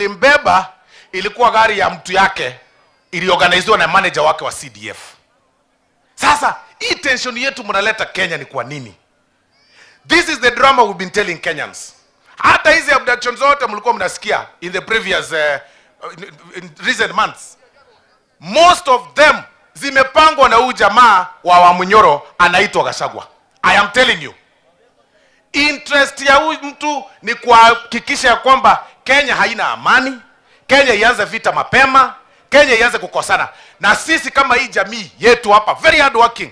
Mbeba ilikuwa gari ya mtu yake, iliorganiziwa na manager wake wa CDF. Sasa hii tension yetu mnaleta Kenya ni kwa nini? This is the drama we've been telling Kenyans. Hata hizi abductions zote mlikuwa mnasikia in the previous in recent months, most of them zimepangwa na huyu jamaa wa Wamunyoro anaitwa Gachagua. I am telling you, interest ya huyu mtu ni kuhakikisha ya kwamba Kenya haina amani, Kenya ianze vita mapema, Kenya ianze kukosana. Na sisi kama hii jamii yetu hapa, very hard working,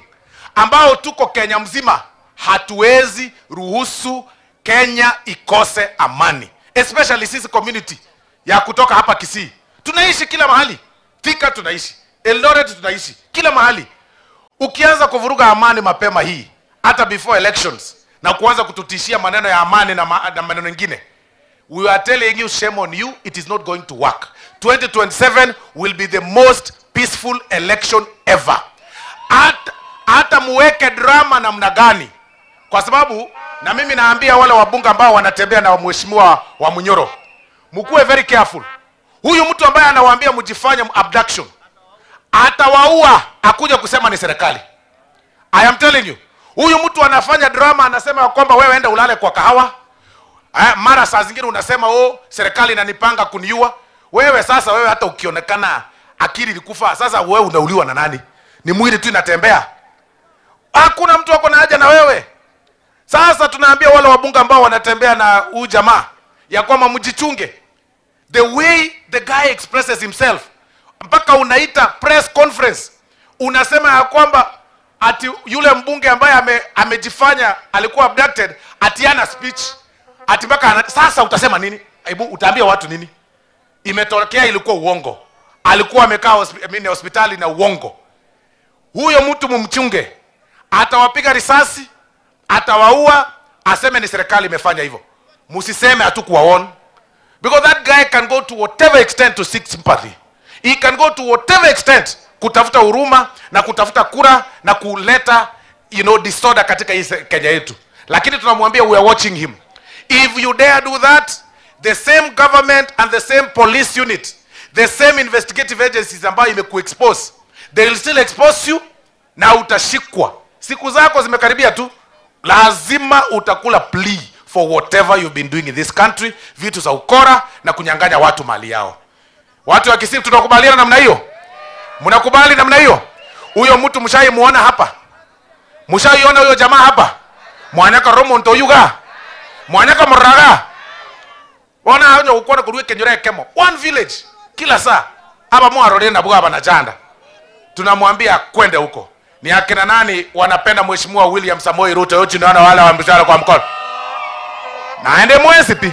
ambao tuko Kenya mzima, hatuwezi ruhusu Kenya ikose amani. Especially sisi community ya kutoka hapa Kisii. Tunaishi kila mahali. Thika tunaishi, Eldoret tunaishi, kila mahali. Ukianza kuvuruga amani mapema hii, hata before elections, na kuanza kututishia maneno ya amani na maneno mengine, we are telling you, shame on you, it is not going to work. 2027 will be the most peaceful election ever. Hata muweke drama namna gani, kwa sababu na mimi naambia wale wabunge ambao wanatembea na mheshimiwa wa Munyoro, mkuwe very careful. Huyu mtu ambaye anawaambia mjifanye abduction, atawaua akuja kusema ni serikali. I am telling you, huyu mtu anafanya drama, anasema kwamba wewe enda ulale kwa kahawa. Mara saa zingine unasema serikali inanipanga kuniua. Wewe sasa, wewe hata ukionekana akili ilikufa, sasa wewe unauliwa na nani? Ni mwili tu inatembea. Hakuna mtu wako na haja na wewe. Sasa tunaambia wale wabunge ambao wanatembea na huyu jamaa ya kwamba mjichunge. The way the guy expresses himself, mpaka unaita press conference, unasema ya kwamba ati yule mbunge ambaye amejifanya alikuwa abducted, atiana speech, ati mpaka sasa utasema nini? Hebu utaambia watu nini? Imetokea ilikuwa uongo. Alikuwa amekaa hospitali na uongo. Huyo mtu mumchunge. Atawapiga risasi, atawaua, aseme ni serikali imefanya hivyo. Musiseme hatukuwaona. Because that guy can go to whatever extent to seek sympathy. He can go to whatever extent kutafuta huruma na kutafuta kura na kuleta disorder katika hii Kenya yetu. Lakini tunamwambia we are watching him. If you dare do that, the same government and the same police unit, the same investigative agencies ambayo imekuexpose, they will still expose you na utashikwa. Siku zako zimekaribia tu. Lazima utakula plea for whatever you've been doing in this country, vitu za ukora na kunyang'anya watu mali yao. Watu wa Kisii tunakubaliana namna hiyo? Mnakubali namna hiyo? Huyo mtu mshaimuona hapa? Mshaiona huyo jamaa hapa? Mwanaka Romo Ntoyuga? Mwanaka Moraga? Wana hao ukona kuruwe kenyore kemo. One village kila saa. Hapa mwarole na bugaba na janda. Tunamwambia kwende huko. Ni akina nani wanapenda mheshimiwa William Samoei Ruto? Yote ndio wale wambishana kwa mkono. Naende mwezi pi.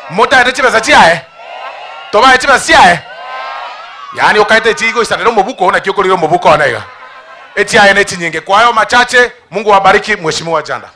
Mota atichiba sachiae. Toba atichiba siae. Yani ukaite chigo isanero mubuko na kioko lilo mubuko wanaiga. Eti aye nechi nyinge. Kwa hayo machache, Mungu awabariki mheshimiwa Janda.